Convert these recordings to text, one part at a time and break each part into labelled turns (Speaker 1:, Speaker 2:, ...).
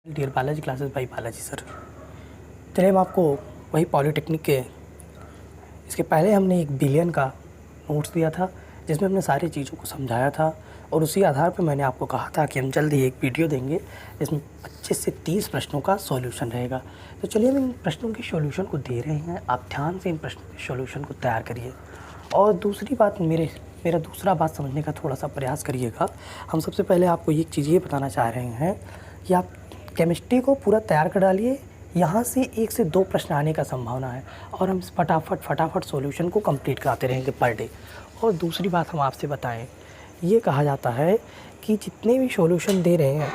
Speaker 1: Dear Balaji classes by Balaji sir. चलिए हम आपको वही पॉलीटेक्निक के इसके पहले हमने एक बिलियन का नोट्स दिया था जिसमें हमने सारी चीज़ों को समझाया था और उसी आधार पर मैंने आपको कहा था कि हम जल्द ही एक वीडियो देंगे जिसमें 25 से 30 प्रश्नों का सॉल्यूशन रहेगा। तो चलिए हम इन प्रश्नों के सॉल्यूशन को दे रहे हैं, आप ध्यान से इन प्रश्नों के सॉल्यूशन को तैयार करिए। और दूसरी बात मेरा दूसरा बात समझने का थोड़ा सा प्रयास करिएगा। हम सबसे पहले आपको एक चीज़ ये बताना चाह रहे हैं कि आप केमिस्ट्री को पूरा तैयार कर डालिए। यहाँ से 1 से 2 प्रश्न आने का संभावना है और हम फटाफट सॉल्यूशन को कंप्लीट कराते रहेंगे पर डे। और दूसरी बात हम आपसे बताएं, ये कहा जाता है कि जितने भी सॉल्यूशन दे रहे हैं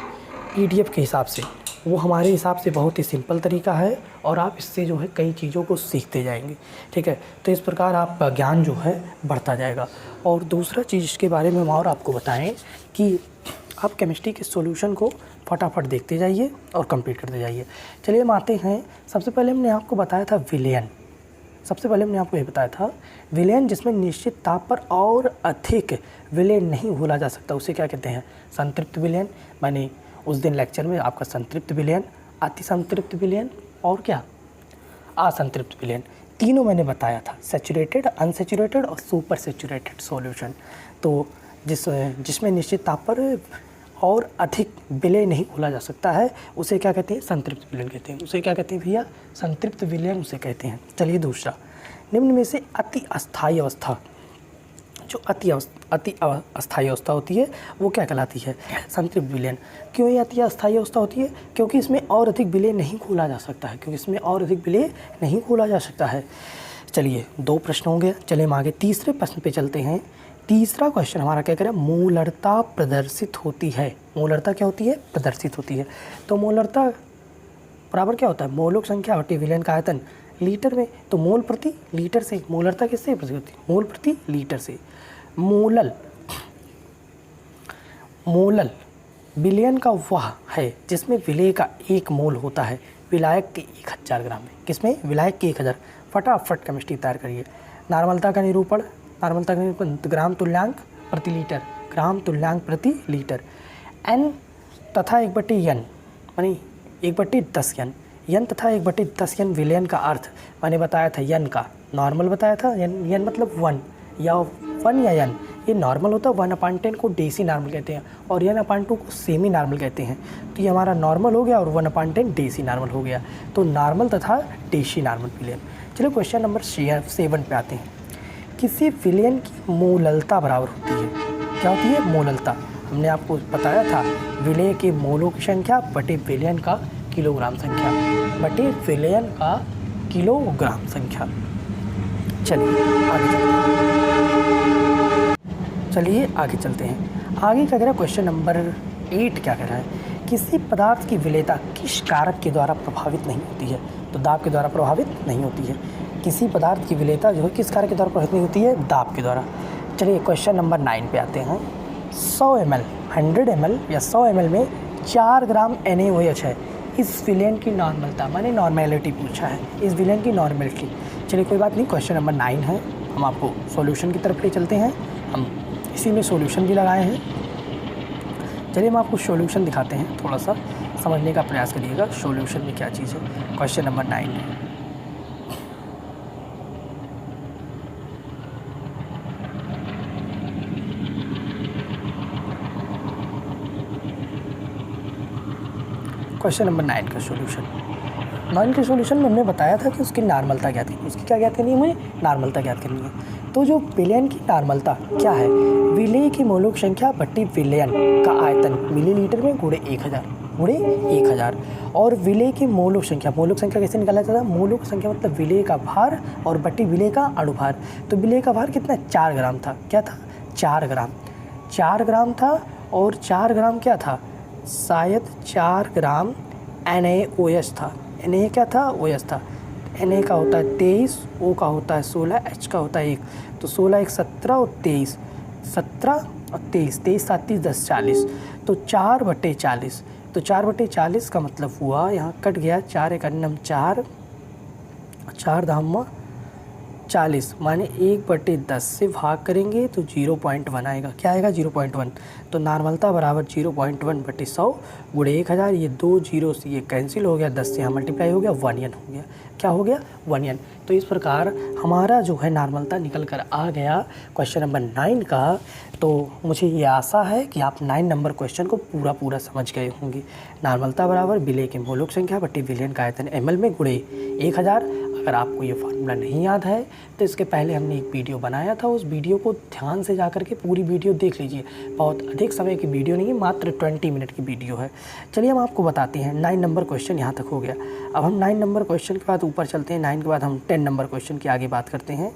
Speaker 1: पीडीएफ के हिसाब से, वो हमारे हिसाब से बहुत ही सिंपल तरीका है और आप इससे जो है कई चीज़ों को सीखते जाएंगे। ठीक है, तो इस प्रकार आपका ज्ञान जो है बढ़ता जाएगा। और दूसरा चीज़ इसके बारे में हम और आपको बताएं कि आप केमिस्ट्री के सॉल्यूशन को फटाफट देखते जाइए और कंप्लीट करते जाइए। चलिए हम आते हैं। सबसे पहले हमने आपको बताया था विलयन। सबसे पहले हमने आपको ये बताया था विलयन जिसमें निश्चित ताप पर और अधिक विलय नहीं घोला जा सकता, उसे क्या कहते हैं? संतृप्त विलयन। मैंने उस दिन लेक्चर में आपका संतृप्त विलयन, अति संतृप्त विलयन और क्या असंतृप्त विलयन, तीनों मैंने बताया था। सैचुरेटेड, अनसैचुरेटेड और सुपर सैचुरेटेड सॉल्यूशन। तो जिसमें निश्चित ताप पर और अधिक विलय नहीं घोला जा सकता है उसे क्या कहते हैं? संतृप्त विलयन कहते हैं। उसे क्या कहते हैं भैया? संतृप्त विलयन उसे कहते हैं। चलिए दूसरा, निम्न में से अति अस्थायी अवस्था, जो अति अस्थायी अवस्था होती है वो क्या कहलाती है? संतृप्त विलयन। क्यों ये अति अस्थायी अवस्था होती है? क्योंकि इसमें और अधिक विलय नहीं घोला जा सकता है, चलिए 2 प्रश्न हो गए। चलिए हम आगे तीसरे प्रश्न पे चलते हैं। तीसरा क्वेश्चन हमारा क्या करें? मोलरता प्रदर्शित होती है। मोलरता क्या होती है? प्रदर्शित होती है। तो मोलरता बराबर क्या होता है? मोलों की संख्या बटे विलयन का आयतन लीटर में। तो मोल प्रति लीटर से मोलरता किससे प्रदर्शित होती है? मोल प्रति लीटर से। मोलल विलयन का वह है जिसमें विलय का 1 मोल होता है विलायक के 1000 ग्राम में। किसमें? विलायक के 1000। फटाफट केमिस्ट्री तैयार करिए। नार्मलता का निरूपण ग्राम तुल्यांक प्रति लीटर, ग्राम तुल्यांक प्रति लीटर। एन तथा 1/n मानी 1/10 n, यन तथा 1/10 n विलयन का अर्थ मैंने बताया था। यन का नॉर्मल बताया था। यन मतलब 1 या 1 या यन, ये नॉर्मल होता है। 1/10 को डेसी नॉर्मल कहते हैं और n/2 को सेमी नॉर्मल कहते हैं। तो ये हमारा नॉर्मल हो गया और 1/10 डेसी नॉर्मल हो गया। तो नॉर्मल तथा डेसी नॉर्मल विलयन। चलो क्वेश्चन नंबर 7 पे आते हैं। किसी विलयन की मोललता बराबर होती है, क्या होती है? मोललता। हमने आपको बताया था विलय के मोलों की संख्या बटे विलयन का किलोग्राम संख्या, बटे विलयन का किलोग्राम संख्या। चलिए आगे चलते हैं। आगे क्या कह रहा है? क्वेश्चन नंबर 8 क्या कह रहा है? किसी पदार्थ की विलयता किस कारक के द्वारा प्रभावित नहीं होती है? तो दाब के द्वारा प्रभावित नहीं होती है। किसी पदार्थ की विलयता जो है किस कारक के द्वारा प्रभावित नहीं होती है? दाब के द्वारा। चलिए क्वेश्चन नंबर 9 पे आते हैं। 100 ml 100 ml या 100 ml में 4 ग्राम NaOH है। इस विलयन की नॉर्मलता, मैंने नॉर्मेलिटी पूछा है, इस विलयन की नॉर्मेलिटी। चलिए कोई बात नहीं, क्वेश्चन नंबर 9 है। हम आपको सॉल्यूशन की तरफ ले चलते हैं। हम इसी में सॉल्यूशन भी लगाए हैं। चलिए हम आपको सॉल्यूशन दिखाते हैं, थोड़ा सा समझने का प्रयास करिएगा सॉल्यूशन में क्या चीज़ है। क्वेश्चन नंबर 9 है। क्वेश्चन नंबर 9 का सॉल्यूशन। 9 के सॉल्यूशन में हमने बताया था कि उसकी नॉर्मलता ज्ञात करनी है। उसकी क्या ज्ञात करनी है? हमें नॉर्मलता ज्ञात करनी है। तो जो विलयन की नॉर्मलता क्या है? विलय की मोलों की संख्या बट्टी विलयन का आयतन मिलीलीटर में गुणे 1000 और विलय की मोलों की संख्या कैसे निकाला जाता है? मोलों की संख्या मतलब विलय का भार और बट्टी विलय का अणुभार। तो विलय का भार कितना? 4 ग्राम था। क्या था? 4 ग्राम था। और 4 ग्राम क्या था? शायद 4 ग्राम NaOH था। Na क्या था? OH था। Na का होता है 23, O का होता है 16, H का होता है 1। तो 16 1 17 और 23, 17 और 23, 23 7 30 10 40। तो 4/40। तो 4/40 का मतलब हुआ, यहाँ कट गया 4 1 4, 4 धाम 40 माने 1/10 से भाग करेंगे तो 0.1 आएगा। क्या आएगा? 0.1। तो नॉर्मलता बराबर 0.1/100 गुणे 1000। ये 2 जीरो से ये कैंसिल हो गया, 10 से यहाँ मल्टीप्लाई हो गया, 1n हो गया। क्या हो गया? 1n। तो इस प्रकार हमारा जो है नॉर्मलता निकल कर आ गया क्वेश्चन नंबर 9 का। तो मुझे ये आशा है कि आप 9 नंबर क्वेश्चन को पूरा समझ गए होंगे। नॉर्मलता बराबर विलेय की मोलक संख्या बटे विलयन का आयतन ml में गुणे 1000। अगर आपको ये फार्मूला नहीं याद है तो इसके पहले हमने एक वीडियो बनाया था, उस वीडियो को ध्यान से जा कर के पूरी वीडियो देख लीजिए। बहुत अधिक समय की वीडियो नहीं है, मात्र 20 मिनट की वीडियो है। चलिए हम आपको बताते हैं। 9 नंबर क्वेश्चन यहाँ तक हो गया। अब हम 9 नंबर क्वेश्चन के बाद ऊपर चलते हैं। 9 के बाद हम 10 नंबर क्वेश्चन की आगे बात करते हैं।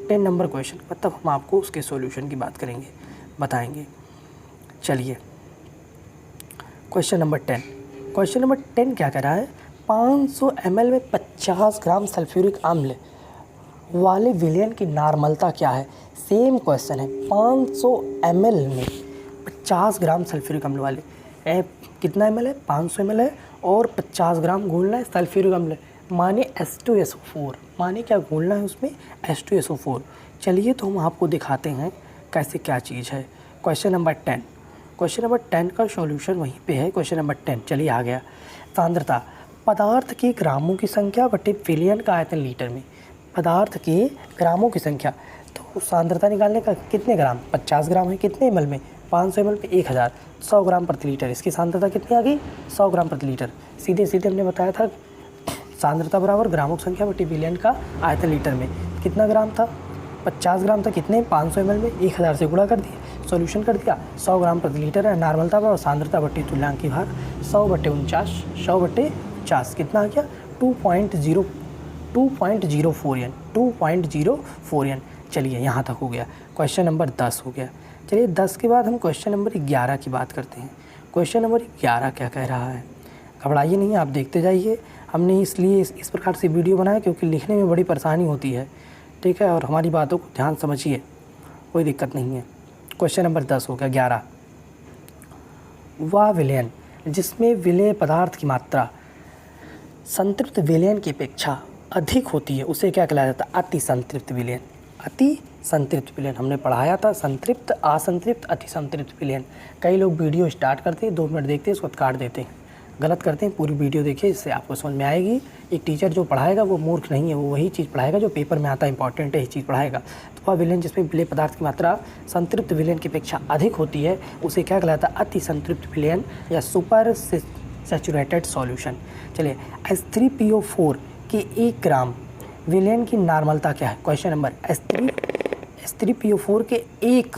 Speaker 1: 10 नंबर क्वेश्चन के बाद तब हम आपको उसके सोल्यूशन की बात करेंगे, बताएँगे। चलिए क्वेश्चन नंबर 10। क्वेश्चन नंबर 10 क्या कह रहा है? 500 ml में 50 ग्राम सल्फ्यूरिक अम्ल वाले विलयन की नॉर्मलता क्या है? सेम क्वेश्चन है। 500 ml में 50 ग्राम सल्फ्यूरिक अम्ल वाले कितना ml है? 500 ml है और 50 ग्राम घोलना है सल्फ्यूरिक अम्ल, माने H2SO4। माने क्या घोलना है उसमें? H2SO4। चलिए तो हम आपको दिखाते हैं कैसे क्या चीज़ है। Question number 10। क्वेश्चन नंबर 10 का सॉल्यूशन वहीं पे है। क्वेश्चन नंबर 10 चलिए आ गया। सांद्रता पदार्थ के ग्रामों की संख्या बटे विलयन का आयतन लीटर में। पदार्थ के ग्रामों की संख्या, तो सांद्रता निकालने का कितने ग्राम? 50 ग्राम है। कितने ml में? 500 ml पे 1000, 100 ग्राम प्रति लीटर। इसकी सांद्रता कितनी आ गई? 100 ग्राम प्रति लीटर। सीधे सीधे हमने बताया था सांद्रता बराबर ग्रामों की संख्या बटे विलयन का आयतन लीटर में। कितना ग्राम था? 50 ग्राम था। कितने? 500 ml में 1000 से गुणा कर दिया, सॉल्यूशन कर दिया, 100 ग्राम प्रति लीटर है। नॉर्मलता बराबर सांद्रता बटे तुल्यांकी भार 100/49, 100/50 कितना आ गया? 2.04n, 2.04n। चलिए यहाँ तक हो गया। क्वेश्चन नंबर 10 हो गया। चलिए 10 के बाद हम क्वेश्चन नंबर 11 की बात करते हैं। क्वेश्चन नंबर 11 क्या कह रहा है? घबराइए नहीं, आप देखते जाइए। हमने इसलिए इस प्रकार से वीडियो बनाया क्योंकि लिखने में बड़ी परेशानी होती है, ठीक है, और हमारी बातों को ध्यान समझिए, कोई दिक्कत नहीं है। क्वेश्चन नंबर 10 हो गया। 11, वह विलयन जिसमें विलेय पदार्थ की मात्रा संतृप्त विलयन की अपेक्षा अधिक होती है उसे क्या कहलाया जाता है? अति संतृप्त विलयन। अति संतृप्त विलयन हमने पढ़ाया था। संतृप्त, असंतृप्त, अति संतृप्त विलयन। कई लोग वीडियो स्टार्ट करते हैं, 2 मिनट देखते हैं, उसको काट देते हैं, गलत करते हैं। पूरी वीडियो देखिए, इससे आपको समझ में आएगी। एक टीचर जो पढ़ाएगा वो मूर्ख नहीं है, वो वही चीज़ पढ़ाएगा जो पेपर में आता है, इंपॉर्टेंट है, यही चीज़ पढ़ाएगा। तो वह विलयन जिसमें विलेय पदार्थ की मात्रा संतृप्त विलयन की अपेक्षा अधिक होती है उसे क्या कहलाता है? अति संतृप्त विलयन या सुपर सैचुरेटेड सॉल्यूशन। चलिए H3PO4 के 1 ग्राम विलयन की नॉर्मलता क्या है? क्वेश्चन नंबर H3PO4 के एक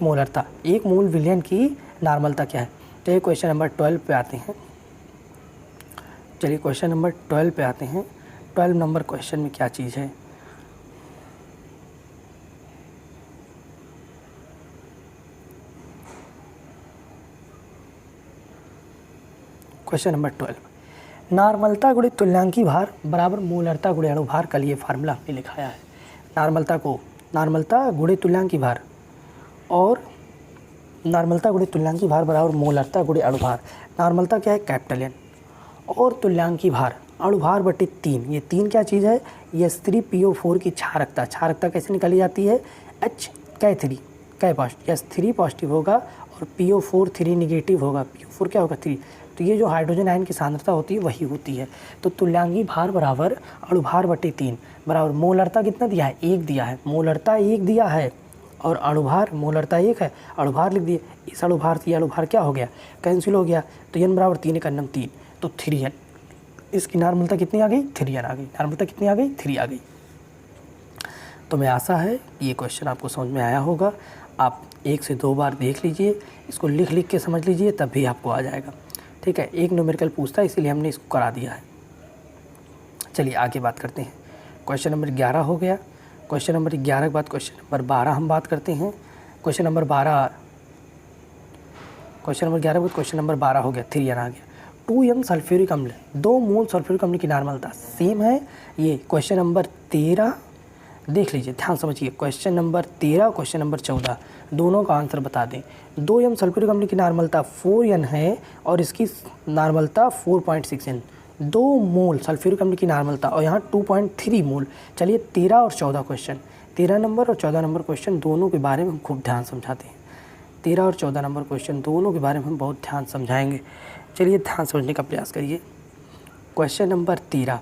Speaker 1: मोलरता, 1 मोल विलयन की नॉर्मलता क्या है? तो ये क्वेश्चन नंबर 12 पे आते हैं। चलिए क्वेश्चन नंबर 12 पे आते हैं। 12 नंबर क्वेश्चन में क्या चीज़ है? क्वेश्चन नंबर 12, नॉर्मलता गुणे तुल्यांकी भार बराबर मोलरता गुणे अणुभार। कल ये फार्मूला हमने लिखाया है। नॉर्मलता गुणे तुल्यांकी भार और नॉर्मलता गुणे तुल्यांकी भार बराबर मोलरता गुणे अणुभार। नॉर्मलता क्या है? कैपिटल N, और तुल्यांकी भार अणुभार बटे 3। ये 3 क्या चीज़ है? ये H3PO4 की क्षारकता। क्षारकता कैसे निकाली जाती है? H3 3 पॉजिटिव होगा और PO4 3 निगेटिव होगा। PO4 क्या होगा? 3। तो ये जो हाइड्रोजन आयन की सांद्रता होती है वही होती है। तो तुल्यांकी भार बराबर अणुभार बटे 3 बराबर मोलरता कितना दिया है? 1 दिया है। मोलरता 1 दिया है और अणुभार, मोलरता 1 है, अणुभार लिख दिए। इस अणुभार से अणुभार क्या हो गया? कैंसिल हो गया। तो n बराबर 3 का 3, तो 3n। इसकी नॉर्मलता कितनी आ गई? 3n आ गई। नॉर्मलता कितनी आ गई? 3 आ गई। तो मैं आशा है कि ये क्वेश्चन आपको समझ में आया होगा। आप 1 से 2 बार देख लीजिए, इसको लिख के समझ लीजिए, तब भी आपको आ जाएगा, ठीक है। एक न्यूमेरिकल पूछता है इसीलिए हमने इसको करा दिया है। चलिए आगे बात करते हैं। क्वेश्चन नंबर 11 हो गया। क्वेश्चन नंबर 11 के बाद क्वेश्चन नंबर 12 हम बात करते हैं। क्वेश्चन नंबर 11 के बाद क्वेश्चन नंबर 12 हो गया। 3n आ गया। 2m सल्फ्यूरिक अम्ल, 2 मोल सल्फ्यूरिक अम्ल की नॉर्मलता सेम है। ये क्वेश्चन नंबर 13 देख लीजिए, ध्यान समझिए। क्वेश्चन नंबर 13 क्वेश्चन नंबर 14 दोनों का आंसर बता दें। 2m सल्फ्यूरिक अम्ल की नॉर्मलता 4n है और इसकी नॉर्मलता 4.6n। 2 मोल सल्फ्यूरिक अम्ल की नॉर्मलता और यहाँ 2.3 मोल। चलिए 13 और 14 क्वेश्चन, 13 नंबर और 14 नंबर क्वेश्चन दोनों के बारे में हम खूब ध्यान समझाते हैं। 13 और 14 नंबर क्वेश्चन दोनों के बारे में हम बहुत ध्यान समझाएंगे। चलिए ध्यान समझने का प्रयास करिए। क्वेश्चन नंबर 13,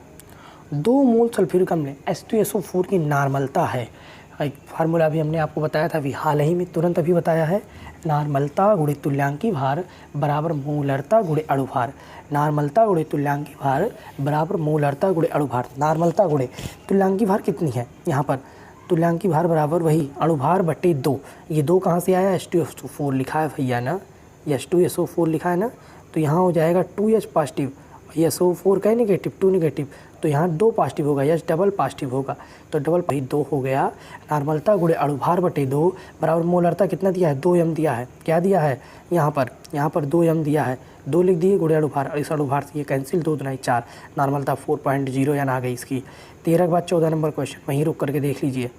Speaker 1: 2 मोल सल्फ्यूरिक अम्ल H2SO4 की नॉर्मलता है। एक फार्मूला भी हमने आपको बताया था, अभी हाल ही में तुरंत अभी बताया है। नॉर्मलता गुणे तुल्यांकी भार बराबर मोलरता गुणे अणुभार। नॉर्मलता गुणे तुल्यांकी भार बराबर मोलरता गुणे अणुभार। नॉर्मलता गुणे तुल्यांकी भार कितनी है, यहाँ पर तुल्यांकी भार बराबर वही अणुभार बटे 2। ये 2 कहाँ से आया, H2SO4 लिखा है भैया ना, ये H2SO4 लिखा है ना, तो यहाँ हो जाएगा 2H पॉजिटिव, ये SO4 का नेगेटिव, 2 नेगेटिव, तो यहाँ 2 पॉजिटिव होगा, H डबल पॉजिटिव होगा, तो डबल 2 हो गया। नॉर्मलता गुणे अणुभार बटे 2 बराबर मोलरता कितना दिया है, 2m दिया है। क्या दिया है यहाँ पर 2m दिया है, 2 लिख दिए गुणे अणुभार, और इस अणुभार से ये कैंसिल, 2 दूनी 4, नॉर्मलता 4.0 यानी आ गई इसकी। 13 के बाद 14 नंबर क्वेश्चन वहीं रुक करके देख लीजिए।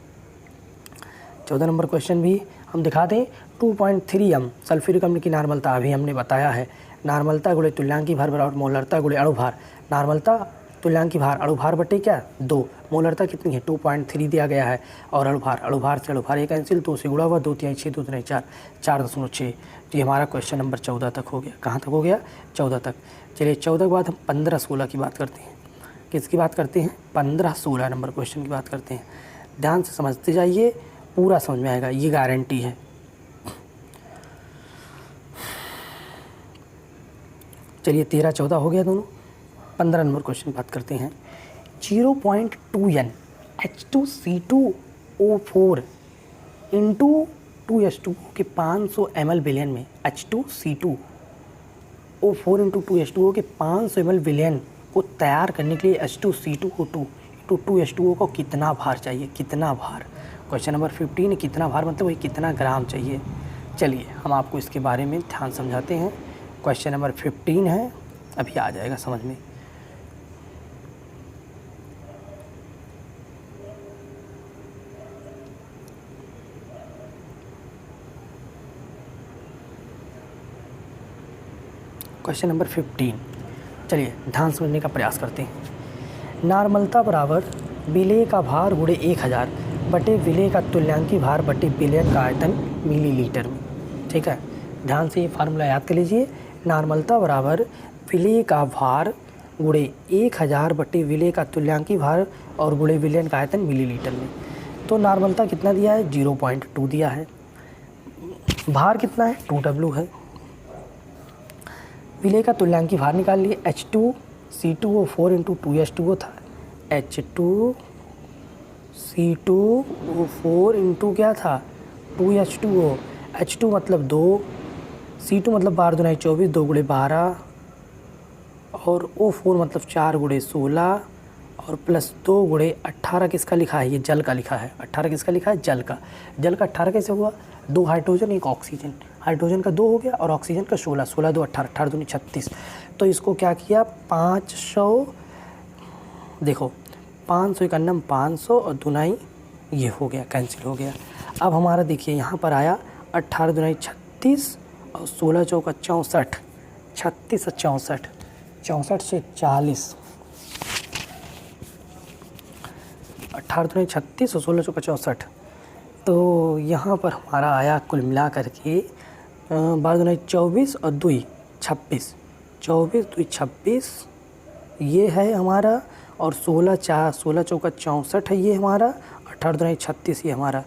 Speaker 1: 14 नंबर क्वेश्चन भी हम दिखा दें। 2.3m सल्फ्यूरिक अम्ल की नॉर्मलता अभी हमने बताया है। नॉर्मलता गुणे तुल्यांकी भार बराबर मोलरता गुणे अणुभार। नॉर्मलता तुल्यांकी भार अणुभार बटे क्या 2, मोलरता कितनी है 2.3 दिया गया है, और अणुभार से अणुभार ये कैंसिल, 2 से गुणा हुआ, 2 3 6 2 3 4, 4.6। तो ये हमारा क्वेश्चन नंबर 14 तक हो गया। कहाँ तक हो गया, 14 तक। चलिए 14 के बाद हम 15-16 की बात करते हैं। किसकी बात करते हैं, 15-16 नंबर क्वेश्चन की बात करते हैं। ध्यान से समझते जाइए, पूरा समझ में आएगा, ये गारंटी है। चलिए 13-14 हो गया दोनों। 15 नंबर क्वेश्चन की बात करते हैं। 0.2n H2C2O4 इंटू 2H2O के 500 ml विलयन में H2C2O4 इंटू 2H2O के 500 ml विलयन को तैयार करने के लिए H2C2O2 इंटू 2H2O को कितना भार चाहिए, कितना भार। क्वेश्चन नंबर 15 है, कितना भार मतलब वही कितना ग्राम चाहिए। चलिए हम आपको इसके बारे में ध्यान समझाते हैं। क्वेश्चन नंबर 15 है, अभी आ जाएगा समझ में। क्वेश्चन नंबर 15, चलिए ध्यान समझने का प्रयास करते हैं। नॉर्मलता बराबर विलेय का भार गुणे 1000 बटे विलेय का तुल्यांकी भार बटे विलयन का आयतन मिलीलीटर में। ठीक है, ध्यान से ये फार्मूला याद कर लीजिए। नॉर्मलता बराबर विलेय का भार गुणे 1000 बटे विलेय का तुल्यांकी भार और गुणे विलयन का आयतन मिलीलीटर में। तो नॉर्मलता कितना दिया है, 0.2 दिया है। भार कितना है, 2W है। विलेय का तुल्यांकी भार निकाल लिए, H2C2O4 इंटू 2H2O था, H2C2O4 इंटू क्या था 2H2O। H2 मतलब 2, C2 मतलब 12 दूनी 24, 2 गुणे 12, और O4 मतलब 4 गुणे 16 और प्लस 2 गुणे 18 किसका लिखा है, ये जल का लिखा है। 18 किसका लिखा है, जल का। जल का 18 कैसे हुआ, 2 हाइड्रोजन 1 ऑक्सीजन, हाइड्रोजन का 2 हो गया और ऑक्सीजन का 16, 16 2 18, 18 दूनी 36। तो इसको क्या किया 500, देखो 500 का नम 500 और दुनाई ये हो गया, कैंसिल हो गया। अब हमारा देखिए यहाँ पर आया 18 दुनाई 36 और 16 चौका 64, 36 और 64, 64 से 40, 18 दुनाई 36 और 16 चौका 64। तो यहाँ पर हमारा आया कुल मिला करके 12 दुनाई 24 और 2 26, 24 2 26 ये है हमारा, और 16 चौका 64 है ये हमारा, 18 दुनाई 36 ये हमारा,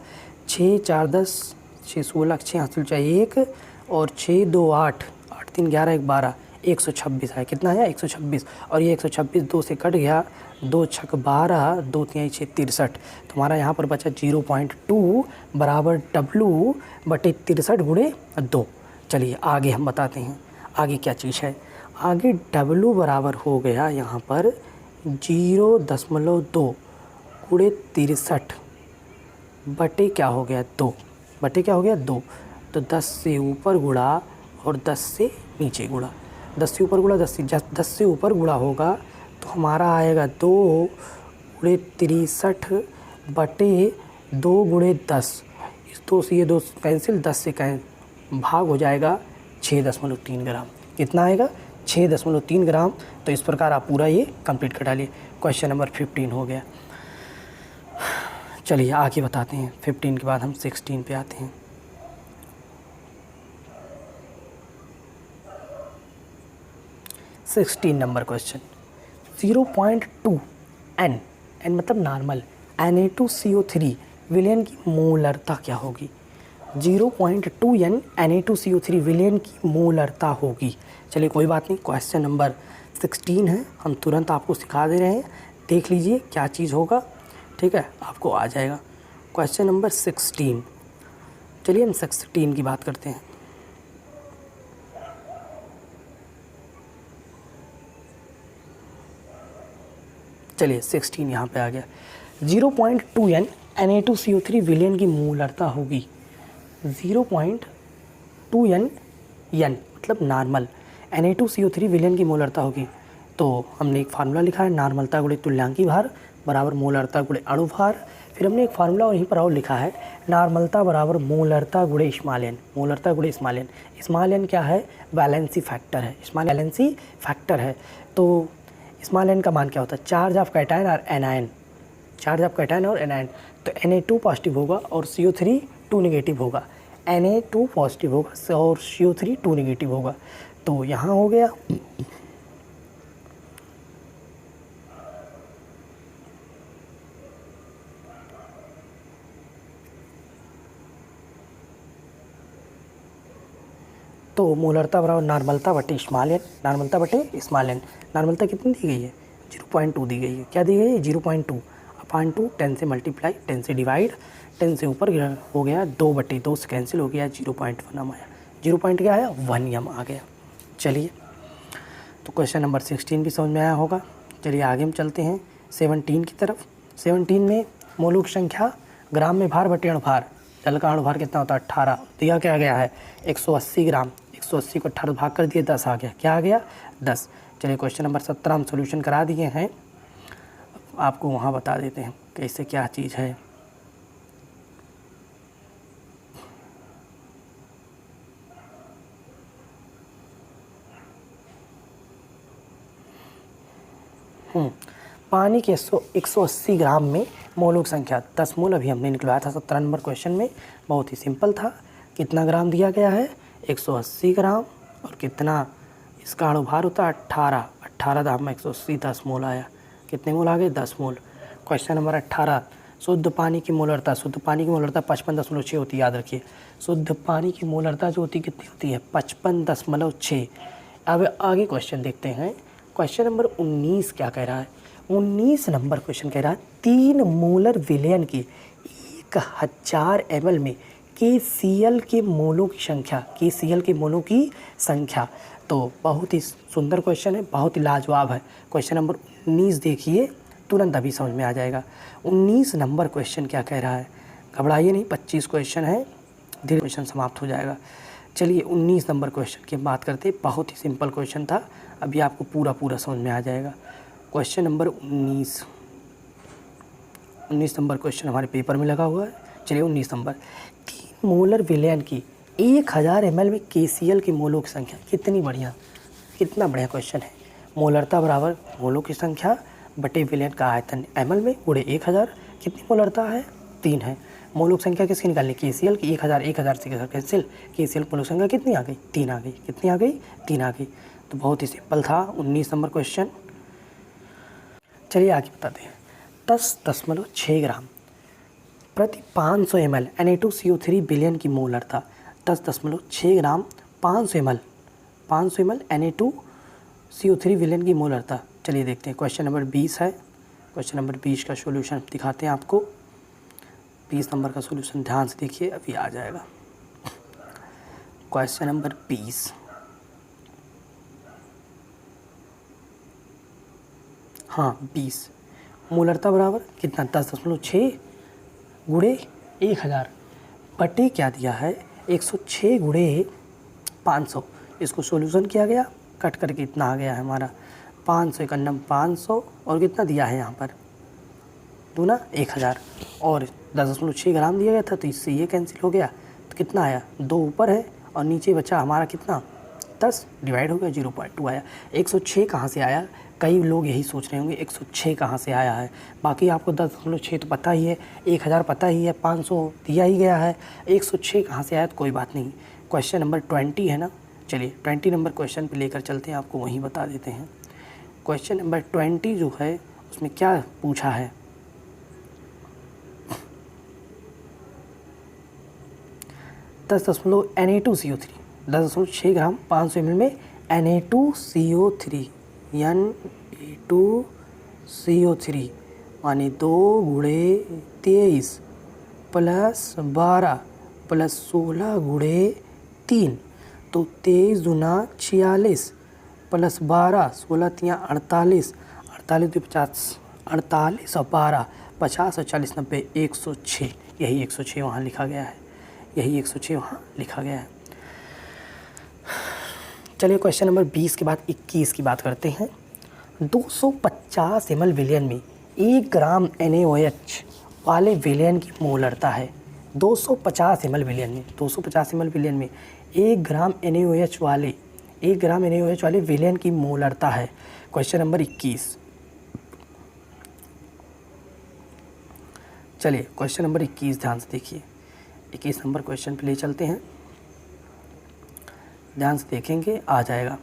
Speaker 1: 6 4 10 6 16 6 हासिल चाहिए 1 और 6 2 8 8 3 11 1 12, 126 है। कितना है 126, और ये 126 2 से कट गया, 2 छक 12 2 3 6 63। तो हमारा यहाँ पर बचा 0.2 बराबर W बटे 63 गुणे 2। चलिए आगे हम बताते हैं आगे क्या चीज़ है। आगे W बराबर हो गया यहाँ पर 0.2 गुणे 63 बटे क्या हो गया 2, बटे क्या हो गया 2। तो 10 से ऊपर गुणा और 10 से नीचे गुणा, 10 से ऊपर गुणा 10 से ऊपर गुणा होगा तो हमारा आएगा 2 गुणे 63 बटे 2 गुणे 10। इस 2 से ये 2 कैंसिल, 10 से भाग हो जाएगा 6.3 ग्राम। कितना आएगा 6.3 ग्राम। तो इस प्रकार आप पूरा ये कंप्लीट कर डालिए। क्वेश्चन नंबर 15 हो गया। चलिए आगे बताते हैं। 15 के बाद हम 16 पे आते हैं। Sixteen number question. 0.2 N मतलब नॉर्मल Na2CO3 विलयन की मोलरता क्या होगी? 0.2 N Na2CO3 विलयन की मोलरता होगी। चलिए कोई बात नहीं, क्वेश्चन नंबर 16 है, हम तुरंत आपको सिखा दे रहे हैं। देख लीजिए क्या चीज़ होगा, ठीक है, आपको आ जाएगा। Question number 16। चलिए हम 16 की बात करते हैं। चलिए 16 यहाँ पे आ गया। 0.2 N Na2CO3 विलयन की मोलरता होगी। 0.2 N मतलब नॉर्मल Na2CO3 विलयन की मोलरता होगी। तो हमने एक फार्मूला लिखा है, नॉर्मलता गुणे तुल्यांकी भार बराबर मोलरता गुणे अणु भार। फिर हमने एक फार्मूला वहीं पर और लिखा है, नॉर्मलता बराबर मोलरता गुणे स्मॉल n। मोलरता गुणे स्मॉल n। स्मॉल n क्या है? वैलेंसी फैक्टर है। स्मॉल वैलेंसी फैक्टर है। तो स्मॉल n का मान क्या होता है? चार्ज ऑफ कैटायन और एनायन। चार्ज ऑफ कैटायन और एनायन। तो Na2 पॉजिटिव होगा और CO3 2 नेगेटिव होगा। Na2 पॉजिटिव होगा और CO3 2 नेगेटिव होगा। तो यहाँ हो गया। तो मोलरता बराबर नॉर्मलता बटे स्मॉल n। नॉर्मलता बटे स्मॉल n। नॉर्मलता कितनी दी गई है? 0.2 दी गई है। क्या दी गई है? 0.2 अपान 2, 10 से मल्टीप्लाई, 10 से डिवाइड, 10 से ऊपर हो गया, 2/2 से कैंसिल हो गया, 0.1 m आया। 0 पॉइंट क्या आया? 1 m आ गया। चलिए तो क्वेश्चन नंबर 16 भी समझ में आया होगा। चलिए आगे हम चलते हैं 17 की तरफ। 17 में मौलिक संख्या ग्राम में भार बटे अणुभार। जल का अणुभार कितना होता है? 18 दिया क्या गया है? 180 ग्राम। 180 को 18 भाग कर दिए, 10 आ गया। क्या आ गया? 10। चलिए क्वेश्चन नंबर 17 हम सोल्यूशन करा दिए हैं, आपको वहाँ बता देते हैं कैसे क्या चीज़ है। पानी के 180 ग्राम में मोलक संख्या 10 मोल अभी हमने निकलवाया था 17 नंबर क्वेश्चन में। बहुत ही सिंपल था। कितना ग्राम दिया गया है? 180 ग्राम। और कितना इसका अणुभार होता है? 18। 18 दाम में 180, 10 मोल आया। कितने मोल आ गए? 10 मोल। Question number 18। शुद्ध पानी की मोलरता। शुद्ध पानी की मोलरता 55.6 होती है, याद रखिए। शुद्ध पानी की मोलरता जो होती कितनी होती है? 55.6। अब आगे क्वेश्चन देखते हैं। क्वेश्चन नंबर 19 क्या कह रहा है? 19 नंबर क्वेश्चन कह रहा है 3 मोलर विलयन की 1000 ml में KCl के मोलों की संख्या। KCl के मोलों की संख्या। तो बहुत ही सुंदर क्वेश्चन है, बहुत ही लाजवाब है। क्वेश्चन नंबर 19 देखिए, तुरंत अभी समझ में आ जाएगा। 19 नंबर क्वेश्चन क्या कह रहा है? घबराइए नहीं, 25 क्वेश्चन है, धीरे क्वेश्चन समाप्त हो जाएगा। चलिए 19 नंबर क्वेश्चन की बात करते हैं। बहुत ही सिंपल क्वेश्चन था, अभी आपको पूरा समझ में आ जाएगा। क्वेश्चन नंबर 19 नंबर क्वेश्चन हमारे पेपर में लगा हुआ है। चलिए 19 नंबर। 3 मोलर विलयन की 1000 ml में KCl की मोलों की संख्या। कितना बढ़िया क्वेश्चन है। मोलरता बराबर मोलों की संख्या बटे विलयन का आयतन ml में गुणे 1000। कितनी मोलरता है? 3 है। मोलों की संख्या किसकी निकालनी? KCl की। 1000 से कैंसिल। KCl मोलों की संख्या कितनी आ गई? 3 आ गई। कितनी आ गई? 3 आ गई। तो बहुत ही सिंपल था 19 नंबर क्वेश्चन। चलिए आगे बताते हैं। 10.6 ग्राम प्रति 500 ml Na2CO3 विलयन की मोलरता। 10.6 ग्राम 500 ml Na2CO3 विलयन की मोलरता। चलिए देखते हैं। क्वेश्चन नंबर 20 है। क्वेश्चन नंबर 20 का सॉल्यूशन दिखाते हैं आपको। 20 नंबर का सॉल्यूशन ध्यान से देखिए, अभी आ जाएगा। Question number 20। हाँ 20। मोलरता बराबर कितना? 10.6 गुणे 1000 बटे क्या दिया है? 106 गुणे 500। इसको सॉल्यूशन किया गया, कट करके इतना आ गया है हमारा 500 एकन्नम 500 और कितना दिया है यहाँ पर? दूना 1000 और 10.6 ग्राम दिया गया था, तो इससे ये कैंसिल हो गया। तो कितना आया? 2 ऊपर है और नीचे बचा हमारा कितना? 10 डिवाइड हो गया 0.2 आया। 106 कहाँ से आया, कई लोग यही सोच रहे होंगे 106 कहाँ से आया है। बाकी आपको 10.6 तो पता ही है, 1000 पता ही है, 500 दिया ही गया है, 106 कहाँ से आया तो कोई बात नहीं। क्वेश्चन नंबर 20 है ना, चलिए 20 नंबर क्वेश्चन पे लेकर चलते हैं, आपको वहीं बता देते हैं। क्वेश्चन नंबर 20 जो है उसमें क्या पूछा है, 10.Na2CO3 10.6 ग्राम 500 ml में Na2CO3 Na2CO3 माने 2 गुणे 23 प्लस 12 प्लस 16 गुणे 3, तो 23 दूना 46 प्लस 12 16 तियाँ 48 48 दो 50 48 और 12 50 और 40 90 106, यही 106 वहाँ लिखा गया है, यही 106 वहाँ लिखा गया है। चलिए क्वेश्चन नंबर 20 के बाद 21 की बात करते हैं। 250 ml विलयन में 1 ग्राम NaOH वाले विलयन की मोलरता है। 250 ml विलयन में 250 ml विलयन में 1 ग्राम NaOH वाले विलयन की मोलरता है। Question number 21। चलिए क्वेश्चन नंबर 21 ध्यान से देखिए, 21 नंबर क्वेश्चन पे ले चलते हैं, ध्यान से देखेंगे आ जाएगा।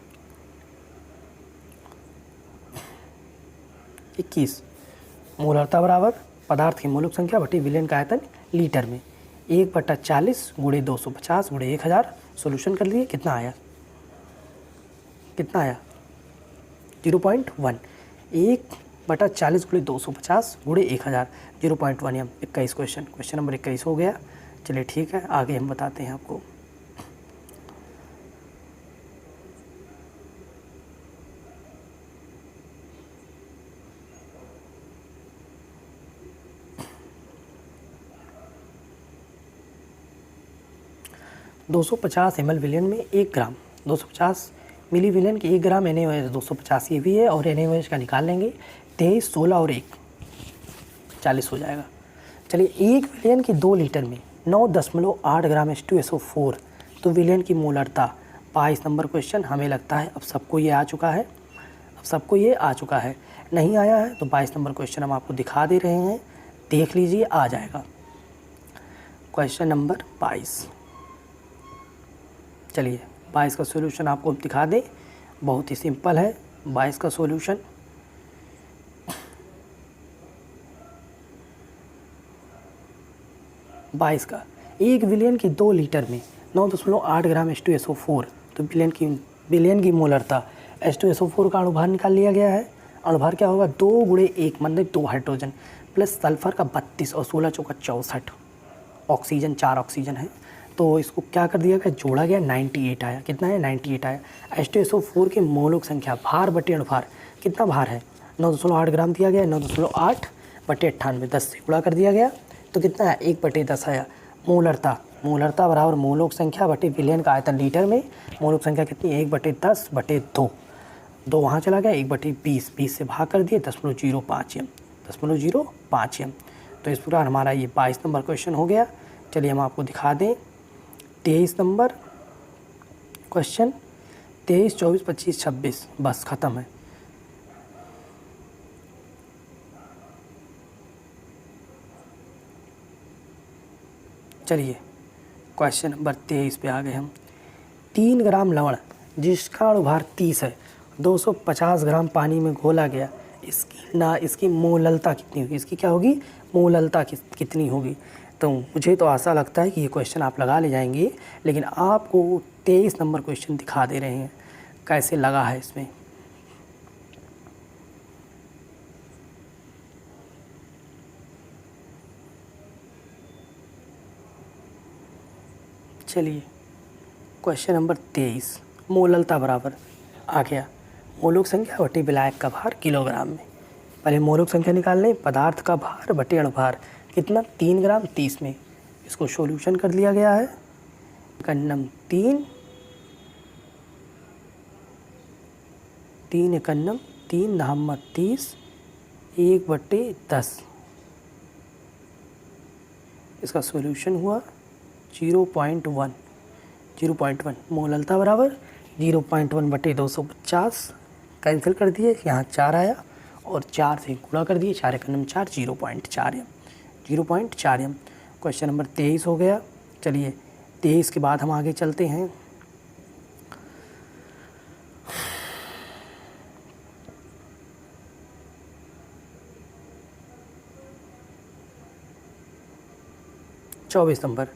Speaker 1: 21 मोलरता बराबर पदार्थ की मोलक संख्या बटे विलयन का आयतन लीटर में, 1/40 गुणे 250 गुणे 1000। सॉल्यूशन कर लिए, कितना आया 0.1। 1/40 गुणे 250 गुणे 1000 0.1 या 21 क्वेश्चन नंबर 21 हो गया। चलिए ठीक है, आगे हम बताते हैं आपको। दो 250 ml विलयन में 1 ग्राम 250 मिली विलयन के 1 ग्राम NaOH 250 ये भी है, और NaOH का निकाल लेंगे 23 16 और 1 40 हो जाएगा। चलिए 1 विलयन की 2 लीटर में 9.8 ग्राम H2SO4, तो विलयन की मोलरता। 22 नंबर क्वेश्चन हमें लगता है अब सबको ये आ चुका है, नहीं आया है तो 22 नंबर क्वेश्चन हम आपको दिखा दे रहे हैं, देख लीजिए आ जाएगा। क्वेश्चन नंबर 22, चलिए 22 का सॉल्यूशन आपको दिखा दें, बहुत ही सिंपल है 22 का सॉल्यूशन। बाईस का 1 विलयन की 2 लीटर में 9.8 ग्राम H2SO4, तो विलयन की मोलरता। H2SO4 का अणुभार निकाल लिया गया है। अणुभार क्या होगा 2 गुणे 1 मतलब 2 हाइड्रोजन प्लस सल्फर का 32 और 16 चौका 64, ऑक्सीजन 4 ऑक्सीजन है, तो इसको क्या कर दिया गया, जोड़ा गया 98 आया। कितना है 98 आया। H2SO4 के मोलक संख्या भार बटे अणुभार, कितना भार है 9.8 ग्राम दिया गया, 9.8 बटे 98 10 से गुणा कर दिया गया, तो कितना है 1/10 आया। मोलरता बराबर मोलक संख्या बटे विलयन का आयतन लीटर में, मोलक संख्या कितनी 1/10 बटे 2, 2 वहाँ चला गया, 1/20 20 से भाग कर दिए 0.05 m। तो इस प्रकार हमारा ये 22 नंबर क्वेश्चन हो गया। चलिए हम आपको दिखा दें 23 नंबर क्वेश्चन, 23 24 25 26 बस ख़त्म है। चलिए क्वेश्चन नंबर 23 पे आ गए हम। 3 ग्राम लवण जिसका अणुभार 30 है 250 ग्राम पानी में घोला गया, इसकी मोललता कितनी होगी, इसकी क्या होगी मोललता कितनी होगी। तो मुझे तो आशा लगता है कि ये क्वेश्चन आप लगा ले जाएंगे, लेकिन आपको 23 नंबर क्वेश्चन दिखा दे रहे हैं कैसे लगा है इसमें। चलिए क्वेश्चन नंबर 23, मोललता बराबर आ गया मोलक संख्या बटे विलायक का भार किलोग्राम में। पहले मोलक संख्या निकाल लें, पदार्थ का भार बटे अणुभार, कितना 3 ग्राम 30 में, इसको सॉल्यूशन कर लिया गया है। कन्नम 3 एकन्नम 3 नहम्मत 30 1/10, इसका सॉल्यूशन हुआ 0.1 मोललता बराबर 0.1/250 कैंसिल कर दिए, यहाँ 4 आया और 4 से गुणा कर दिए, 4 एकम 4, 0.4 m। क्वेश्चन नंबर 23 हो गया। चलिए 23 के बाद हम आगे चलते हैं। चौबीस नंबर,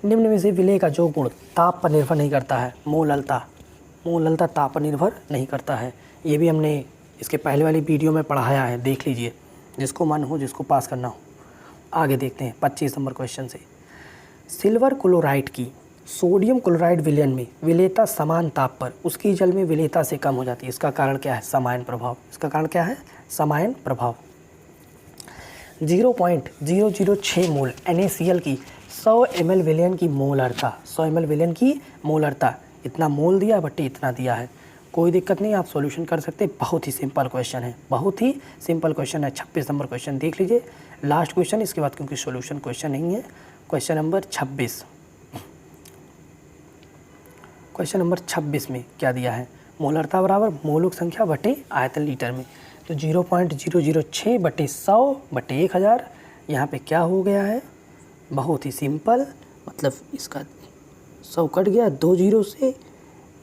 Speaker 1: निम्न में से विलेय का जो गुण ताप पर निर्भर नहीं करता है, मोललता ताप पर निर्भर नहीं करता है। ये भी हमने इसके पहले वाली वीडियो में पढ़ाया है, देख लीजिए, जिसको मन हो, जिसको पास करना हो। आगे देखते हैं 25 नंबर क्वेश्चन से। सिल्वर क्लोराइड की सोडियम क्लोराइड विलयन में विलेयता समान ताप पर उसकी जल में विलेयता से कम हो जाती है। इसका कारण क्या है? समायन प्रभाव। इसका कारण क्या है? समायन प्रभाव। 0.006 मोल NaCl की 100 ml विलयन की मोलरता, 100 ml विलयन की मोलरता, इतना मोल दिया बट्टी इतना दिया है। कोई दिक्कत नहीं, आप सॉल्यूशन कर सकते। बहुत ही सिंपल क्वेश्चन है, बहुत ही सिंपल क्वेश्चन है। 26 नंबर क्वेश्चन देख लीजिए, लास्ट क्वेश्चन इसके बाद, क्योंकि सॉल्यूशन क्वेश्चन नहीं है। क्वेश्चन नंबर 26, क्वेश्चन नंबर 26 में क्या दिया है? मोलरता बराबर मोलक संख्या बटे आयतन लीटर में। तो 0.006 बटे 100 बटे 1000, यहाँ पे क्या हो गया है? बहुत ही सिंपल, मतलब इसका 100 कट गया 2 जीरो से,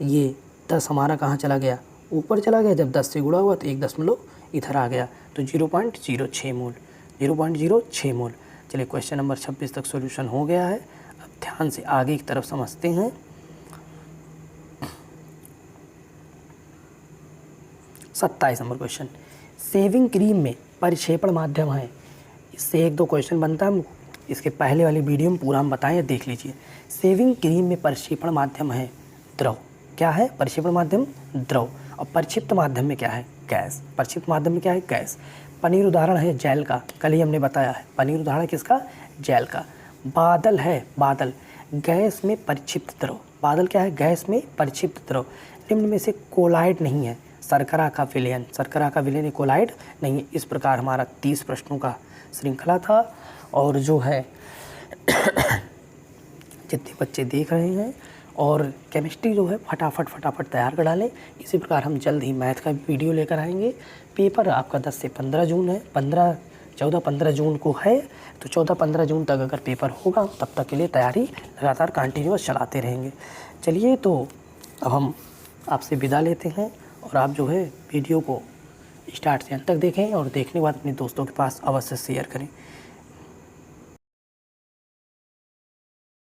Speaker 1: ये 10 हमारा कहाँ चला गया? ऊपर चला गया। जब 10 से गुणा हुआ तो 1 दशमलव इधर आ गया, तो 0.06 मोल, 0.06 मोल। चलिए क्वेश्चन नंबर 26 तक सॉल्यूशन हो गया है। अब ध्यान से आगे की तरफ समझते हैं। 27 नंबर क्वेश्चन, सेविंग क्रीम में परिक्षेपण माध्यम है। इससे 1-2 क्वेश्चन बनता है, इसके पहले वाली वीडियो में पूरा हम बताएं, देख लीजिए। सेविंग क्रीम में परिक्षेपण माध्यम है द्रव। क्या है? परिक्षेपण माध्यम द्रव। और परिक्षिप्त माध्यम में क्या है? गैस। परिक्षिप्त माध्यम में क्या है? गैस। पनीर उदाहरण है जेल का, कल ही हमने बताया है। पनीर उदाहरण किसका? जेल का। बादल है, बादल गैस में परिक्षिप्त द्रव। बादल क्या है? गैस में परिक्षिप्त द्रव। निम्न में से कोलाइड नहीं है। शर्करा का विलयन, शर्करा का विलयन कोलाइड नहीं है। इस प्रकार हमारा 30 प्रश्नों का श्रृंखला था। और जो है जितने बच्चे देख रहे हैं, और केमिस्ट्री जो है फटाफट तैयार कर डालें। इसी प्रकार हम जल्द ही मैथ का वीडियो लेकर आएंगे। पेपर आपका 10 से 15 जून है, 14-15 जून को है। तो 14-15 जून तक अगर पेपर होगा, तब तक के लिए तैयारी लगातार कंटिन्यूअस चलाते रहेंगे। चलिए, तो अब हम आपसे विदा लेते हैं, और आप जो है वीडियो को स्टार्ट से अंत तक देखें, और देखने के बाद अपने दोस्तों के पास अवश्य शेयर करें।